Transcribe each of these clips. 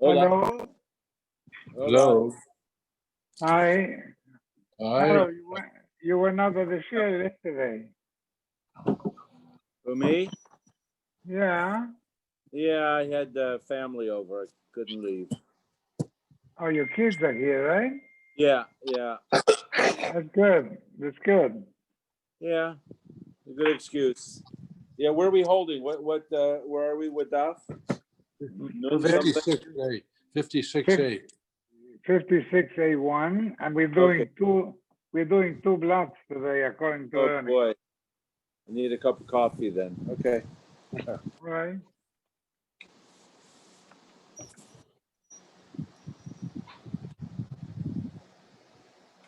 Hola. Hello. Hello. Hi. Hi. Hello. You were not at the share yesterday. For me? Yeah. Yeah, I had family over. I couldn't leave. Oh, your kids are here, right? Yeah. That's good. That's good. Yeah, a good excuse. Yeah, where are we holding? Where are we with Daf? Nun something? 56A. 56A. 56A1, and we're doing two blocks today according to Oh Ernie. boy. I need a cup of coffee then. Okay. Right.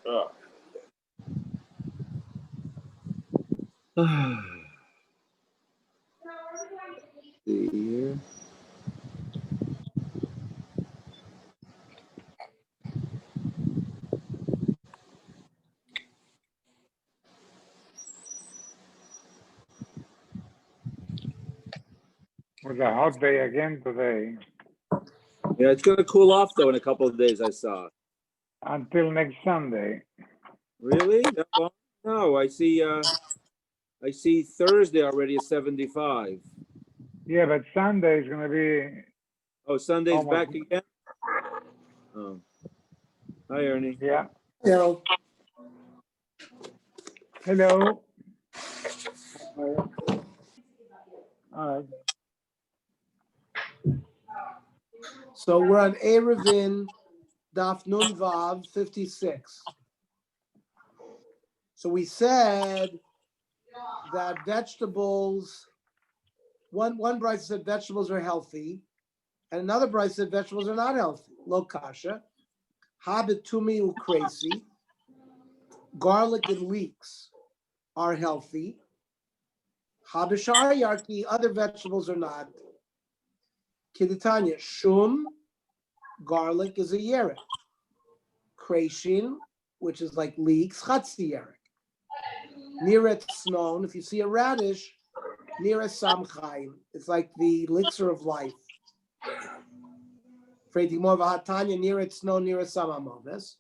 Oh. See here. It was a hot day again today. Yeah, it's gonna cool off though in a couple of days. I saw. Until next Sunday. Really? That long? No, I see. I see Thursday already at 75. Yeah, but Sunday is going to be Oh, Sunday's almost. back again. Oh, hi Ernie. Yeah. Hello. Hello. All right. So we're on Eruvin Daf Nun Vav 56. So we said that vegetables, one Bryce said vegetables are healthy, and another Bryce said vegetables are not healthy. Lo kasha, habitumi ukrasi, garlic and leeks are healthy. Habishar yarki, other vegetables are not. Kiditanya, shum, garlic is a yerek. Kreishin, which is like leeks, chatzi yerek. Near snow, if you see a radish, near a samchaim, it's like the elixir of life. Freitimor v'hatanya, near it snow, near a samamoves.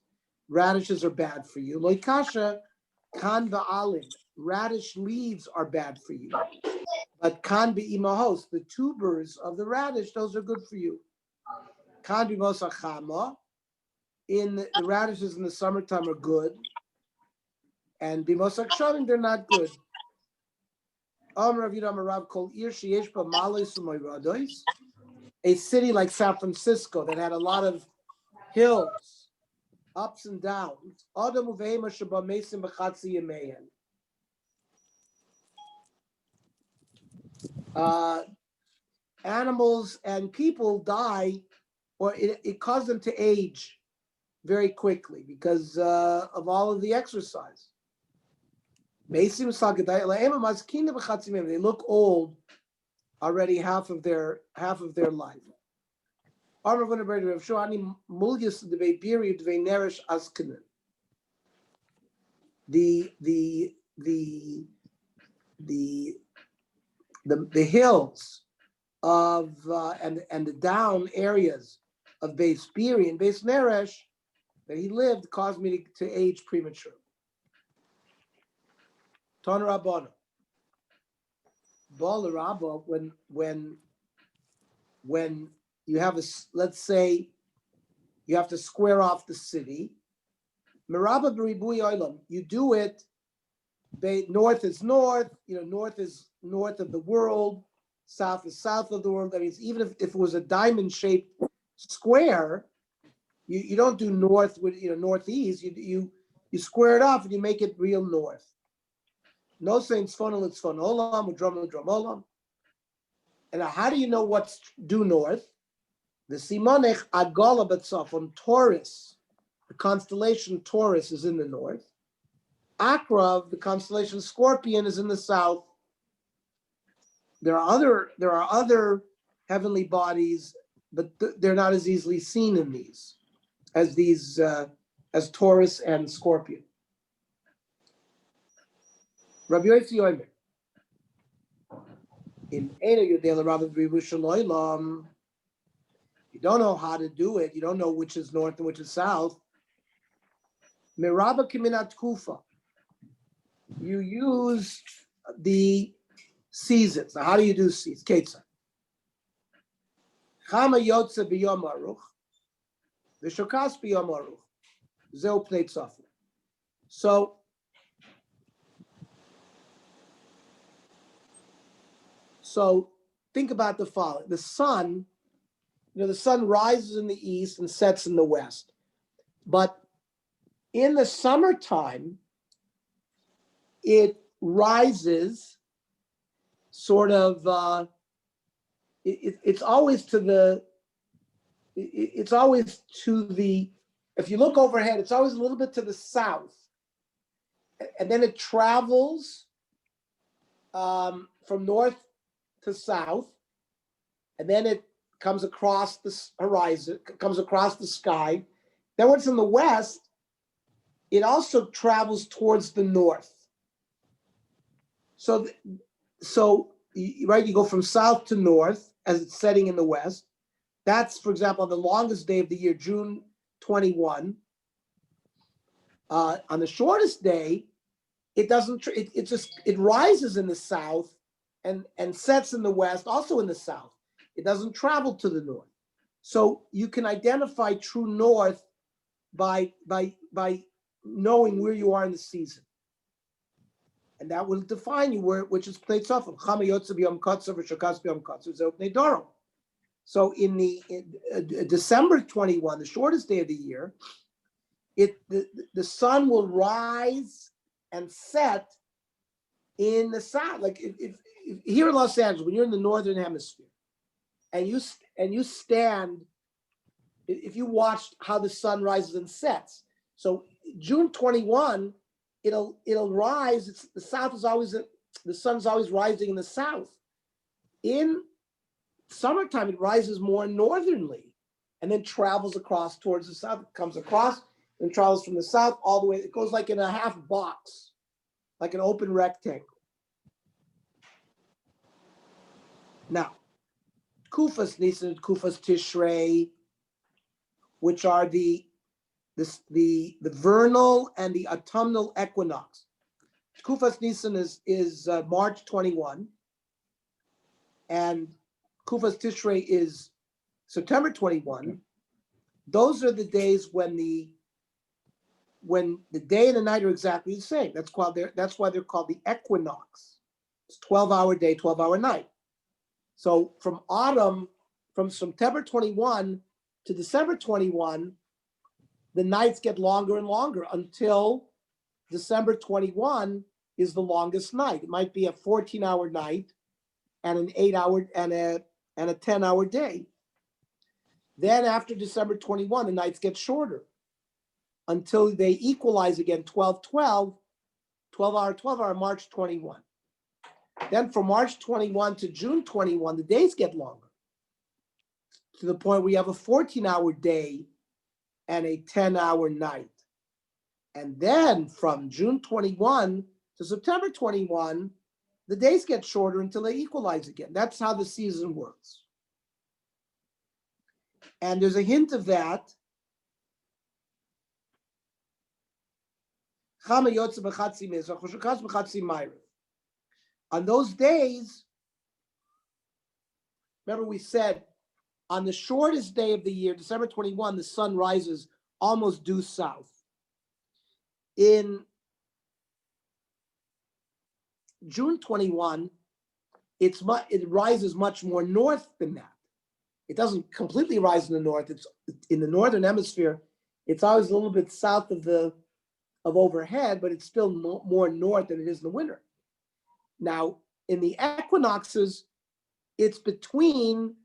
Radishes are bad for you. Loikasha, kan va'alim, radish leaves are bad for you. But kan be'imahos, the tubers of the radish, those are good for you. Kan b'mosachama, in the radishes in the summertime are good. And b'mosak shavim, they're not good. A city like San Francisco that had a lot of hills, ups and downs. Animals and people die, or it caused them to age very quickly because of all of the exercise. They look old already half of their life. The hills of and the down areas of Beis Biri and Beis Neresh that he lived caused me to age premature. Ton Rabbanon. Bal Rabba, when you have let's say you have to square off the city, Merabba b'ribui olam, you do it. North is north, north is north of the world, south is south of the world. That means even if it was a diamond-shaped square, you don't do north with northeast. You square it off and you make it real north. No saying tzfonol it's tzfon olam, udrom olam. And how do you know what's due north? The simonech agala b'tzaf on Taurus, the constellation Taurus is in the north. Akrav, the constellation Scorpion, is in the south. There are other heavenly bodies, but they're not as easily seen in these as Taurus and Scorpion. Rabbi Yossi Yomer. In Ena Yudela Rabbi B'Ribu Shaloilam, you don't know how to do it, you don't know which is north and which is south, Meraba Kiminat Kufa. You use the seasons. Now, how do you do seasons? Ketzah. Chama Yotze B'Yom Aruch, V'Shokas B'Yom Aruch. Zeu Pnei Tzafon. So think about the following. The sun, the sun rises in the east and sets in the west. But in the summertime, it rises sort of, it's always to the, if you look overhead, it's always a little bit to the south. And then it travels from north to south, and then it comes across the horizon, comes across the sky. Then when it's in the west, it also travels towards the north. So right, you go from south to north as it's setting in the west. That's, for example, on the longest day of the year, June 21. On the shortest day, it doesn't. It rises in the south and sets in the west, also in the south. It doesn't travel to the north. So you can identify true north by knowing where you are in the season, and that will define you which is Pnei Tzafon. Chama Yotze B'Yom Kotzer V'Shokas B'Yom Kotzer Zeu Pnei Dorom. So in December 21, the shortest day of the year, the sun will rise and set in the south. Like if here in Los Angeles, when you're in the northern hemisphere, and you stand, if you watched how the sun rises and sets, so June 21, it'll rise. The south is always the sun's always rising in the south. In summertime, it rises more northernly, and then travels across towards the south. It comes across and travels from the south all the way. It goes like in a half box, like an open rectangle. Now, Kufas Nisan, Kufas Tishrei, which are the vernal and the autumnal equinox. Kufas Nisan is March 21, and Kufas Tishrei is September 21. Those are the days when the day and the night are exactly the same. That's why they're called the equinox. It's 12-hour day, 12-hour night. So from September 21 to December 21, the nights get longer and longer until December 21 is the longest night. It might be a 14-hour night and an 8-hour and a 10-hour day. Then after December 21, the nights get shorter until they equalize again, 12-12, 12-hour, March 21. Then from March 21 to June 21, the days get longer to the point where you have a 14-hour day and a 10-hour night. And then from June 21 to September 21, the days get shorter until they equalize again. That's how the season works. And there's a hint of that. On those days, remember we said, on the shortest day of the year, December 21, the sun rises almost due south. In June 21, it rises much more north than that. It doesn't completely rise in the north. It's in the northern hemisphere. It's always a little bit south of overhead, but it's still more north than it is in the winter. Now, in the equinoxes, it's between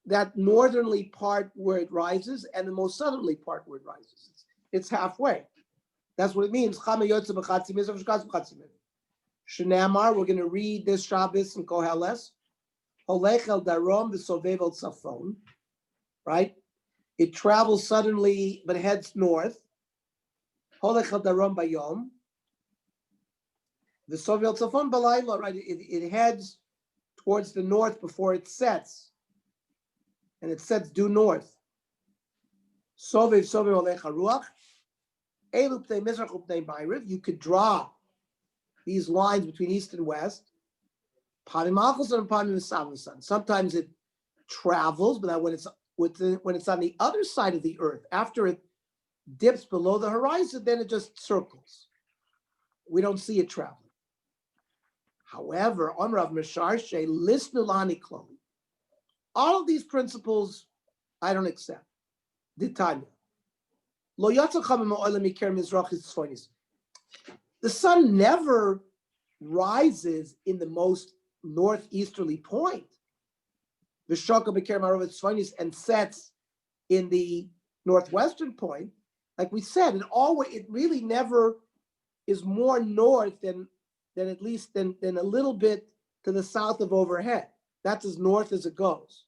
that northerly part where it rises and the most southerly part where it rises. It's halfway. That's what it means. Shnamar, we're going to read this Shabbos in Koheles. Holech el darom v'sovev el tzafon. Right? It travels suddenly but heads north. Holech el darom bayom. V'sovev el tzafon balayla. Right? It heads towards the north before it sets and it sets due north. Sovev olech haruach. Elu pnei mizrach upnei ma'ariv. You could draw these lines between east and west. Panim achos and panim misav. Sometimes it travels, but when it's on the other side of the earth, after it dips below the horizon, then it just circles. We don't see it traveling. However, on Rav Misharshe, lisnu lani kloli. All of these principles, I don't accept. Ditanya. Lo yatzacham ma'olam mikir mizrachis tzfonis. The sun never rises in the most northeasterly point. V'shaka mikir ma'arovit tzfonis, and sets in the northwestern point. Like we said, it really never is more north than a little bit to the south of overhead. That's as north as it goes.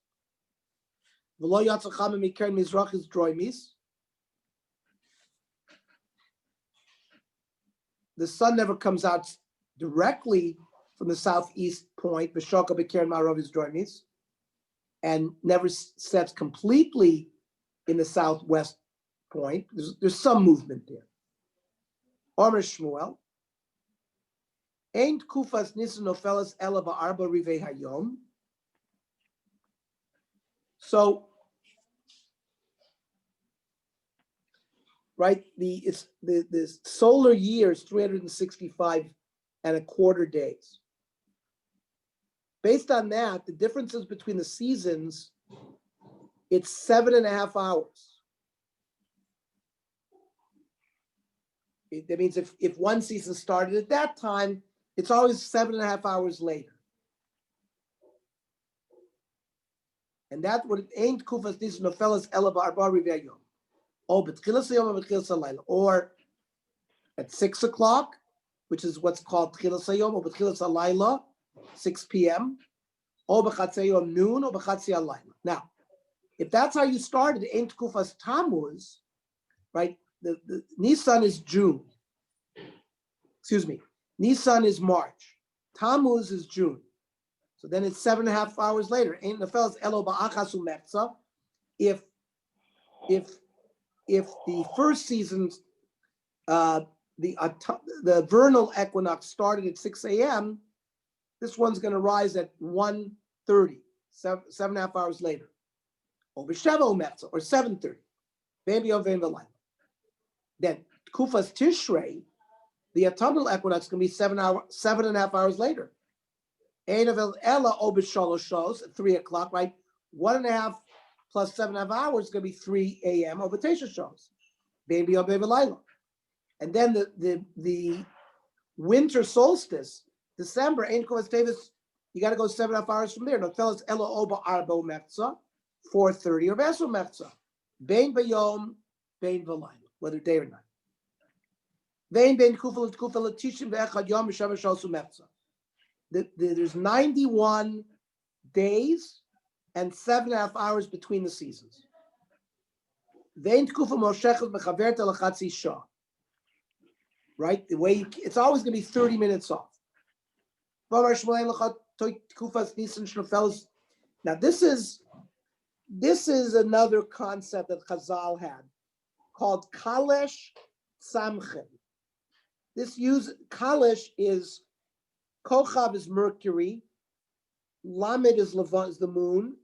The sun never comes out directly from the southeast point, and never sets completely in the southwest point. There's some movement there. Omer Shmuel. Ain't kufas nisan nofelas ela ba'arba rivei hayom. So, right, the solar year is 365 and a quarter days. Based on that, the differences between the seasons, it's 7.5 hours. That means if one season started at that time, it's always 7.5 hours later. And that's what it ain't kufas nisan nofelas ela ba'arba rivei hayom. Or at 6 o'clock, which is what's called Tchilas Hayom, or B'tchilas Halayla, 6 p.m., or B'chatzei Yom noon, or B'chatzei Halayla. Now, if that's how you started, Ain't Kufas Tammuz, right? The Nisan is June. Excuse me. Nisan is March. Tammuz is June. So then it's 7.5 hours later. Ain't Nefel's Elo Ba'achasu Mechza. If the first season's the vernal equinox started at 6 a.m., this one's going to rise at 1:30, 7.5 hours later. Or 7:30. Then Kufas Tishrei, the autumnal equinox, is going to be 7.5 hours later. Ella shows at 3 o'clock, right? 1.5 plus 7.5 hours is going to be 3 a.m. over Tesha shows. Baby or baby Lila. And then the winter solstice, December, Ein Kuvas Tevis, you got to go 7.5 hours from there. No, tell us Elo Oba Arbo Mechza, 4:30 or Veso Mechza. Bain Bayom, Bain Valayla, whether day or night. Bain Kufal Tishim Ve'echad Yom Mishav Shosu Mechza. There's 91 days and 7.5 hours between the seasons. Right? The way it's always going to be 30 minutes off. Now this is another concept that Chazal had called Kalesh Samchin. Kalesh is Kochav is Mercury, Lamed is the moon.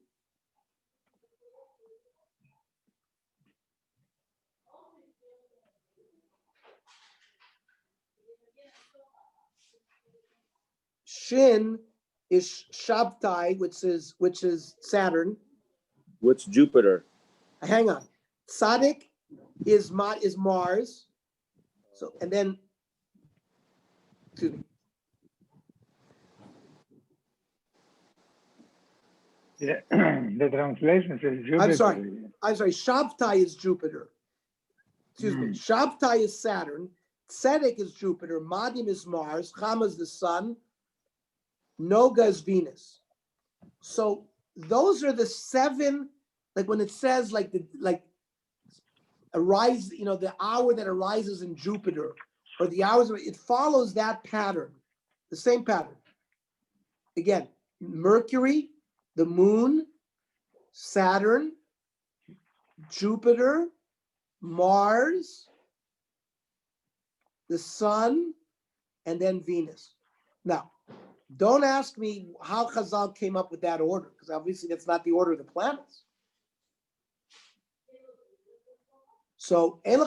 Shin is Shabtai, which is Saturn. What's Jupiter? Hang on. Tzaddik is Mars. So and then, excuse me. Yeah, the translation says Jupiter. I'm sorry. Shabtai is Jupiter. Excuse me. Shabtai is Saturn. Tzedek is Jupiter. Madim is Mars. Chama is the sun. Noga is Venus. So those are the 7. Like when it says arise, the hour that arises in Jupiter, or the hours, it follows that pattern, the same pattern. Again, Mercury, the moon, Saturn, Jupiter, Mars, the Sun, and then Venus. Now, don't ask me how Chazal came up with that order, because obviously that's not the order of the planets. So, you'll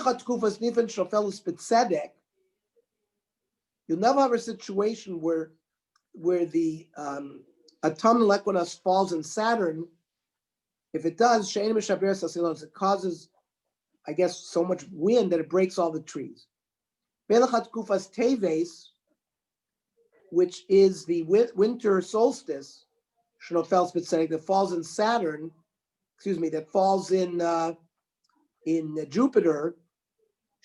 never have a situation where the autumnal equinox falls in Saturn. If it does, it causes, I guess, so much wind that it breaks all the trees. Which is the winter solstice, that falls in Saturn, that falls in Jupiter,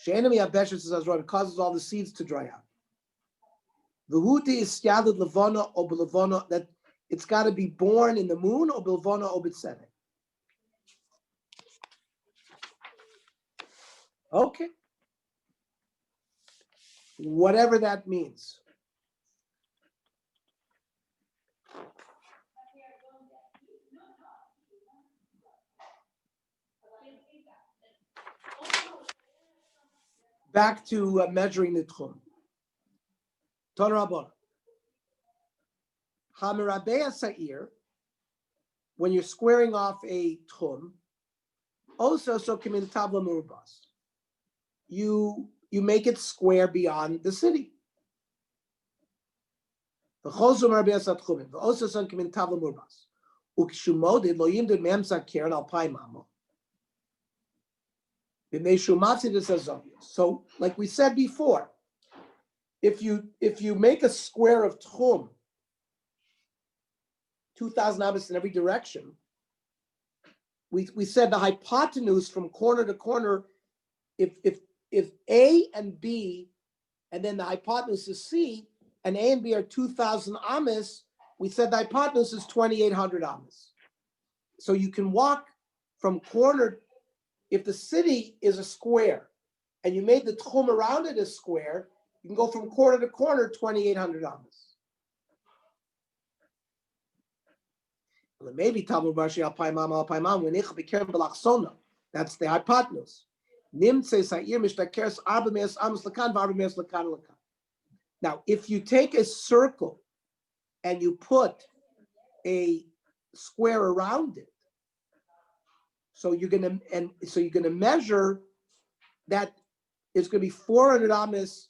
it causes all the seeds to dry out. V'huti is yadid levana or belevana, that it's got to be born in the moon or belevana or b'tzedek. Okay. Whatever that means. Back to measuring the tchum. Torah Hamirabea Sa'ir, when you're squaring off a tchum, also so come in tabla murubas. You make it square beyond the city. Also so come in tabla murubas. Ukshumodid lo yimdud memsa keren al pai mamo. So, like we said before, if you make a square of tchum, 2,000 amas in every direction, we said the hypotenuse from corner to corner, if A and B, and then the hypotenuse is C, and A and B are 2,000 amas, we said the hypotenuse is 2,800 amas. So you can walk from corner. If the city is a square and you made the tchum around it a square, you can go from corner to corner 2,800 amas. Maybe Tamu Bashi al Paimam al Paimam when ich bekerem belachsona. That's the hypotenuse. Nimtse sa'ir mishtakeres arba me'es amas lakan v'arba me'es lakan lakan. Now, if you take a circle and you put a square around it, so you're gonna measure that it's gonna be 400 amas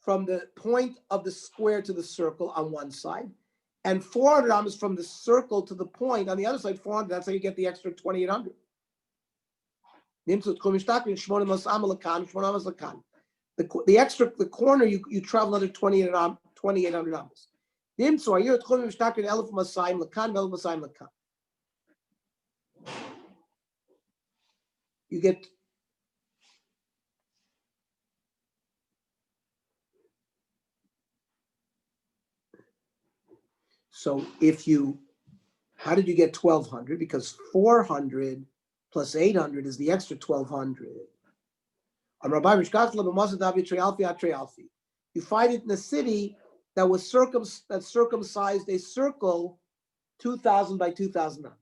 from the point of the square to the circle on one side, and 400 amas from the circle to the point on the other side. 400. That's how you get the extra 2,800. The extra, the corner you travel another 2,800 amas. You get so how did you get 1,200? Because 400 plus 800 is the extra 1,200. You find it in a city that was circumcised a circle 2,000 by 2,000 amas.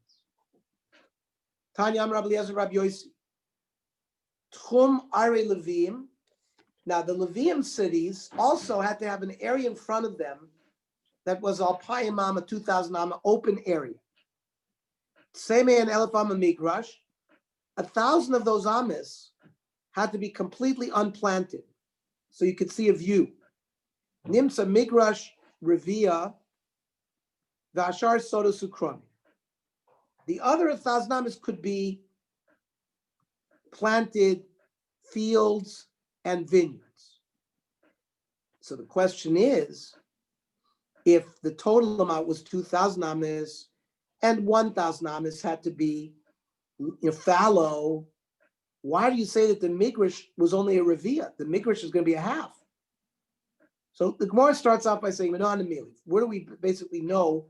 Tanya Amar Rabbi Eliezer Rabbi Yosi. Tchum Are Levim. Now the Levim cities also had to have an area in front of them that was Alpayim Amma 2,000 Amma open area. Same and Elef Amma Migrash. 1,000 of those Amas had to be completely unplanted, so you could see a view. Nimsa Migrash Revia Vashar Soda Sukrami. The other 1,000 amas could be planted fields and vineyards. So the question is, if the total amount was 2,000 amas and 1,000 amas had to be fallow, why do you say that the migrash was only a revia? The migrash is going to be a half. So the Gemara starts off by saying, where do we basically know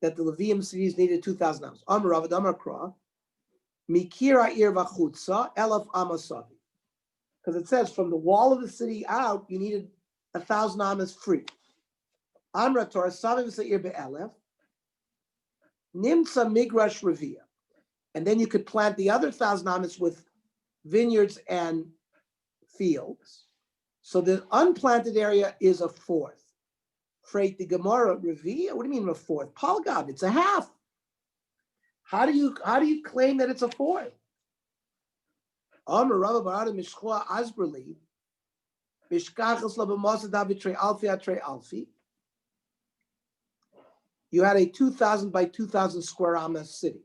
that the Levium cities needed 2,000 amas? Amar Rav Amar Kra, Mikira Ir Vachutza Elaf Amasavi. Because it says from the wall of the city out, you needed 1,000 amas free. Amra Torah Savi V'Seir Be'elef. Nimsa migrash revia. And then you could plant the other 1,000 amas with vineyards and fields. So the unplanted area is a fourth. Freight the Gemara revia. What do you mean a fourth? Palgav, it's a half. How do you claim that it's a fourth? Amar Rabba Barada Mishchoa Asberli, Mishkachas Labamasa David Tre Alfi Atre Alfi. You had a 2,000 by 2,000 square amas city.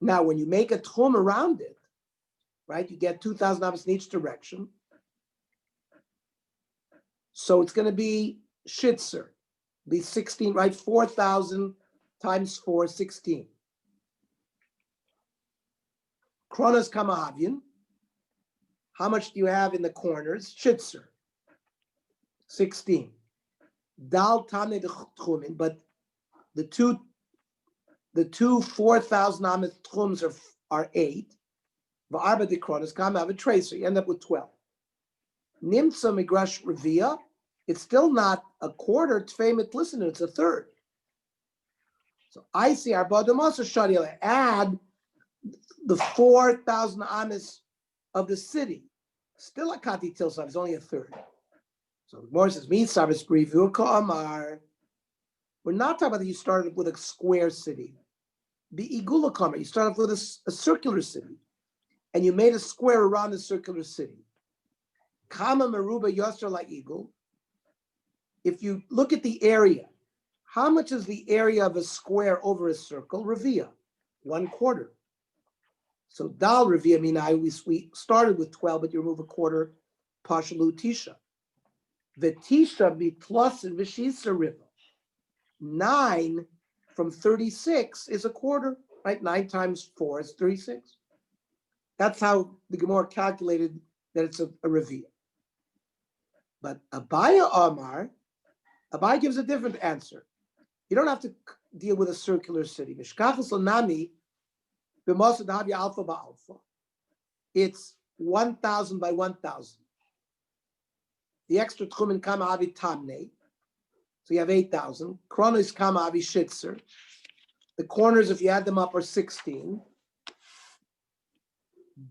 Now, when you make a tchum around it, right, you get 2,000 amas in each direction. So it's going to be shitzer, be 16, right? 4,000 times 4, 16. Kronos Kamahavian. How much do you have in the corners? Shitzer, 16. Dal Tane de Tchumin, but the two 4,000 amas tchums are 8. Va'arba de Kronos Kamahav tracer. You end up with 12. Nimtza migrash revia. It's still not a quarter. Tfeimet listener. It's a third. So I see our Badamasa Shadila add the 4,000 amas of the city. Still a kati tilsav is only a third. So the Gemara says, "Me sabes brivu kamar." We're not talking about that you started with a square city. Be igula kamar. You started with a circular city, and you made a square around the circular city. Kama meruba yosser la eagle. If you look at the area, how much is the area of a square over a circle? Revia, 1/4. So dal revia minai, we started with 12, but you remove a quarter, pashalu tisha. The tisha be plus and vishisa river. 9 from 36 is a quarter, right? 9 times 4 is 36. That's how the Gemara calculated that it's a revia. But Abaya Amar, Abaya gives a different answer. You don't have to deal with a circular city. Mishkachas Lanami, b'mosad havi alpha ba'alpha. It's 1,000 by 1,000. The extra tchumen kama avi tamne. So you have 8,000. Kronos kama avi shitzer. The corners, if you add them up, are 16.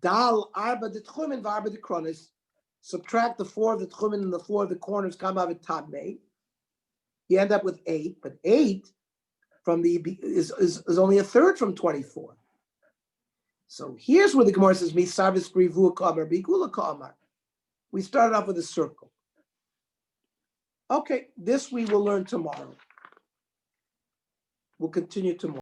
Dal arba de tchumen v'arba de kronos. Subtract the 4 of the tchumen and the 4 of the corners, kama avi tamne. You end up with 8, but 8 from the is only a third from 24. So here's where the Gemara says, "Mi sarvis brivu kamar bigula kamar." We started off with a circle. Okay, this we will learn tomorrow. We'll continue tomorrow.